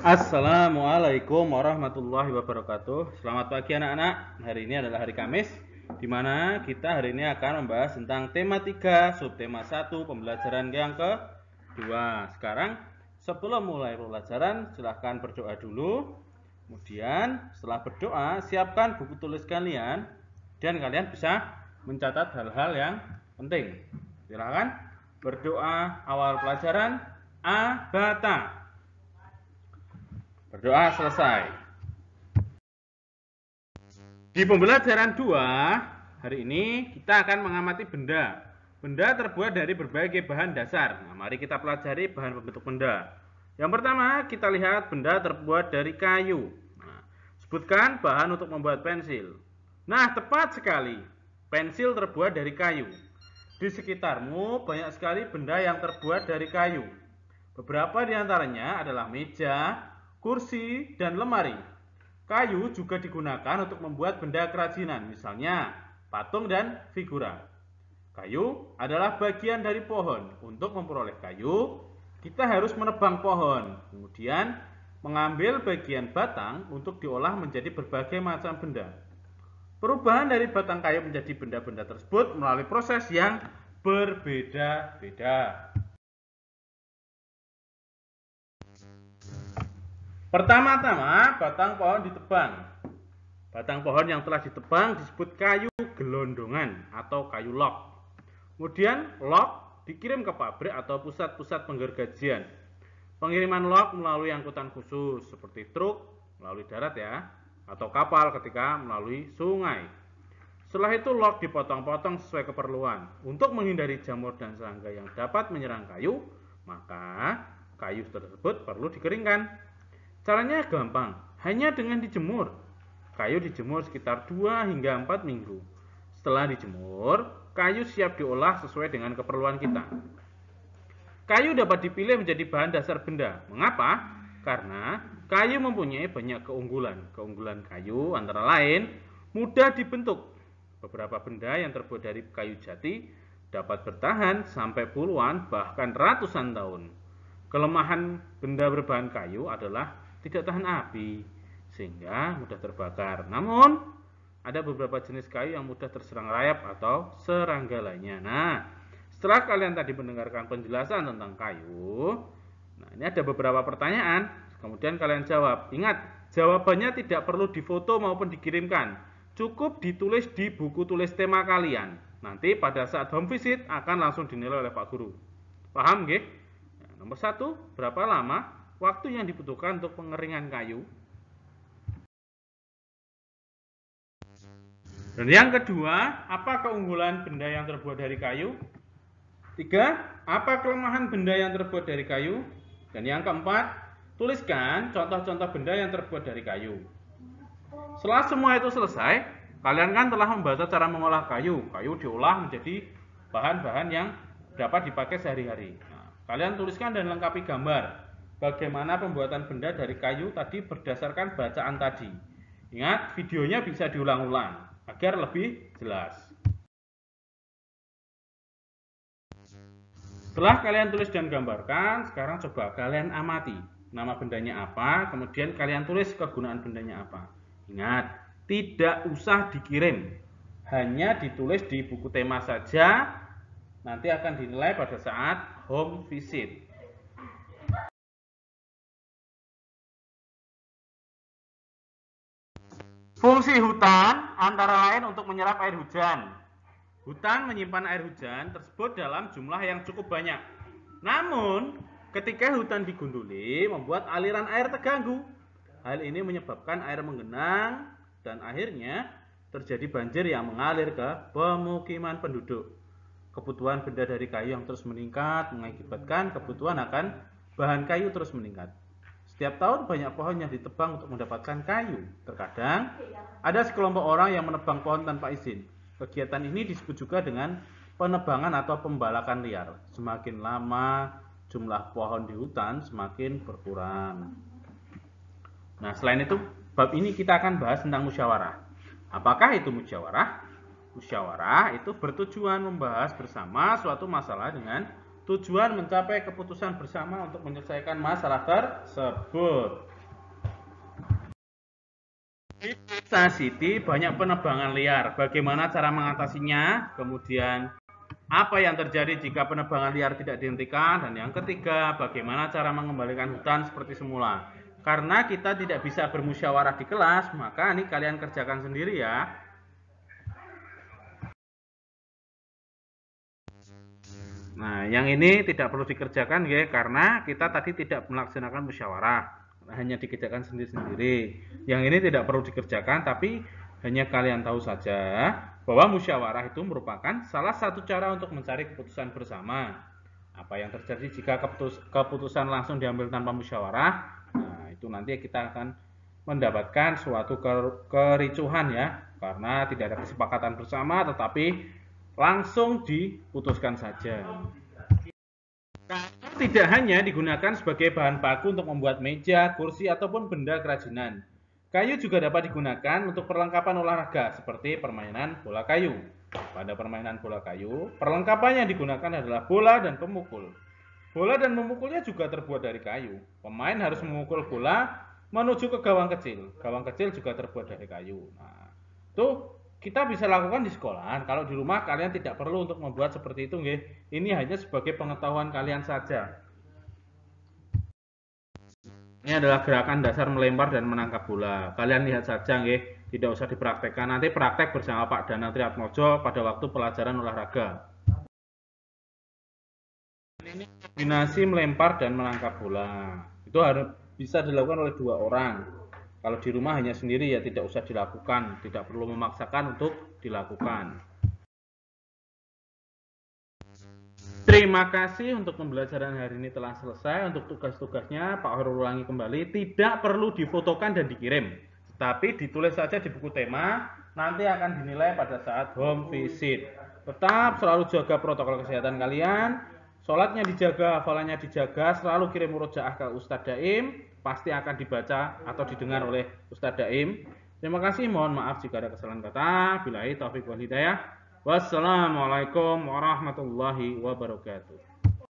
Assalamualaikum warahmatullahi wabarakatuh. Selamat pagi anak-anak. Hari ini adalah hari Kamis, di mana kita hari ini akan membahas tentang tema 3, subtema 1, pembelajaran yang kedua. Sekarang, sebelum mulai pembelajaran, silahkan berdoa dulu. Kemudian, setelah berdoa, siapkan buku tulis kalian, dan kalian bisa mencatat hal-hal yang penting. Silahkan berdoa awal pelajaran. Abata. Berdoa selesai. Di pembelajaran 2, hari ini kita akan mengamati benda. Benda terbuat dari berbagai bahan dasar. Nah, mari kita pelajari bahan pembentuk benda. Yang pertama, kita lihat benda terbuat dari kayu. Nah, sebutkan bahan untuk membuat pensil. Nah, tepat sekali. Pensil terbuat dari kayu. Di sekitarmu banyak sekali benda yang terbuat dari kayu. Beberapa di antaranya adalah meja, kursi, dan lemari. Kayu juga digunakan untuk membuat benda kerajinan, misalnya patung dan figura. Kayu adalah bagian dari pohon. Untuk memperoleh kayu, kita harus menebang pohon, kemudian mengambil bagian batang untuk diolah menjadi berbagai macam benda. Perubahan dari batang kayu menjadi benda-benda tersebut melalui proses yang berbeda-beda. Pertama-tama, batang pohon ditebang. Batang pohon yang telah ditebang disebut kayu gelondongan atau kayu log. Kemudian log dikirim ke pabrik atau pusat-pusat penggergajian. Pengiriman log melalui angkutan khusus seperti truk melalui darat ya, atau kapal ketika melalui sungai. Setelah itu log dipotong-potong sesuai keperluan. Untuk menghindari jamur dan serangga yang dapat menyerang kayu, maka kayu tersebut perlu dikeringkan. Caranya gampang, hanya dengan dijemur. Kayu dijemur sekitar 2 hingga 4 minggu. Setelah dijemur, kayu siap diolah sesuai dengan keperluan kita. Kayu dapat dipilih menjadi bahan dasar benda. Mengapa? Karena kayu mempunyai banyak keunggulan. Keunggulan kayu antara lain mudah dibentuk. Beberapa benda yang terbuat dari kayu jati dapat bertahan sampai puluhan bahkan ratusan tahun. Kelemahan benda berbahan kayu adalah tidak tahan api, sehingga mudah terbakar. Namun, ada beberapa jenis kayu yang mudah terserang rayap atau serangga lainnya. Nah, setelah kalian tadi mendengarkan penjelasan tentang kayu, nah ini ada beberapa pertanyaan, kemudian kalian jawab. Ingat, jawabannya tidak perlu difoto maupun dikirimkan. Cukup ditulis di buku tulis tema kalian. Nanti pada saat home visit akan langsung dinilai oleh Pak Guru. Paham, nggih? Nah, nomor 1, berapa lama waktu yang dibutuhkan untuk pengeringan kayu? Dan yang kedua, apa keunggulan benda yang terbuat dari kayu? 3, apa kelemahan benda yang terbuat dari kayu? Dan yang keempat, tuliskan contoh-contoh benda yang terbuat dari kayu. Setelah semua itu selesai, kalian kan telah membaca cara mengolah kayu. Kayu diolah menjadi bahan-bahan yang dapat dipakai sehari-hari. Nah, kalian tuliskan dan lengkapi gambar bagaimana pembuatan benda dari kayu tadi berdasarkan bacaan tadi. Ingat, videonya bisa diulang-ulang agar lebih jelas. Setelah kalian tulis dan gambarkan, sekarang coba kalian amati. Nama bendanya apa, kemudian kalian tulis kegunaan bendanya apa. Ingat, tidak usah dikirim. Hanya ditulis di buku tema saja, nanti akan dinilai pada saat home visit. Fungsi hutan antara lain untuk menyerap air hujan. Hutan menyimpan air hujan tersebut dalam jumlah yang cukup banyak. Namun, ketika hutan digunduli, membuat aliran air terganggu. Hal ini menyebabkan air menggenang dan akhirnya terjadi banjir yang mengalir ke pemukiman penduduk. Kebutuhan benda dari kayu yang terus meningkat mengakibatkan kebutuhan akan bahan kayu terus meningkat. Setiap tahun banyak pohon yang ditebang untuk mendapatkan kayu. Terkadang ada sekelompok orang yang menebang pohon tanpa izin. Kegiatan ini disebut juga dengan penebangan atau pembalakan liar. Semakin lama jumlah pohon di hutan semakin berkurang. Nah, selain itu, bab ini kita akan bahas tentang musyawarah. Apakah itu musyawarah? Musyawarah itu bertujuan membahas bersama suatu masalah dengan tujuan mencapai keputusan bersama untuk menyelesaikan masalah tersebut. Desa Siti banyak penebangan liar. Bagaimana cara mengatasinya? Kemudian apa yang terjadi jika penebangan liar tidak dihentikan? Dan yang ketiga, bagaimana cara mengembalikan hutan seperti semula? Karena kita tidak bisa bermusyawarah di kelas, maka ini kalian kerjakan sendiri ya. Nah, yang ini tidak perlu dikerjakan ya, karena kita tadi tidak melaksanakan musyawarah, hanya dikerjakan sendiri-sendiri. Yang ini tidak perlu dikerjakan, tapi hanya kalian tahu saja bahwa musyawarah itu merupakan salah satu cara untuk mencari keputusan bersama. Apa yang terjadi jika keputusan langsung diambil tanpa musyawarah? Nah, itu nanti kita akan mendapatkan suatu kericuhan ya, karena tidak ada kesepakatan bersama, tetapi langsung diputuskan saja. Tidak hanya digunakan sebagai bahan baku untuk membuat meja, kursi, ataupun benda kerajinan. Kayu juga dapat digunakan untuk perlengkapan olahraga seperti permainan bola kayu. Pada permainan bola kayu, perlengkapan yang digunakan adalah bola dan pemukul. Bola dan pemukulnya juga terbuat dari kayu. Pemain harus memukul bola menuju ke gawang kecil. Gawang kecil juga terbuat dari kayu. Nah, itu kita bisa lakukan di sekolah. Kalau di rumah kalian tidak perlu untuk membuat seperti itu, nggih. Ini hanya sebagai pengetahuan kalian saja. Ini adalah gerakan dasar melempar dan menangkap bola. Kalian lihat saja, nggih. Tidak usah dipraktekkan. Nanti praktek bersama Pak Danang Triatmojo pada waktu pelajaran olahraga. Kombinasi melempar dan menangkap bola. Itu harus bisa dilakukan oleh 2 orang. Kalau di rumah hanya sendiri ya tidak usah dilakukan, tidak perlu memaksakan untuk dilakukan. Terima kasih untuk pembelajaran hari ini telah selesai. Untuk tugas-tugasnya Pak Horul ulangi kembali, tidak perlu difotokan dan dikirim, tetapi ditulis saja di buku tema, nanti akan dinilai pada saat home visit. Tetap selalu jaga protokol kesehatan kalian, sholatnya dijaga, hafalannya dijaga, selalu kirim murojaah ke Ustadz Daim, pasti akan dibaca atau didengar oleh Ustadz Daim. Terima kasih, mohon maaf jika ada kesalahan kata. Billahi taufiq wal hidayah. Wassalamualaikum warahmatullahi wabarakatuh.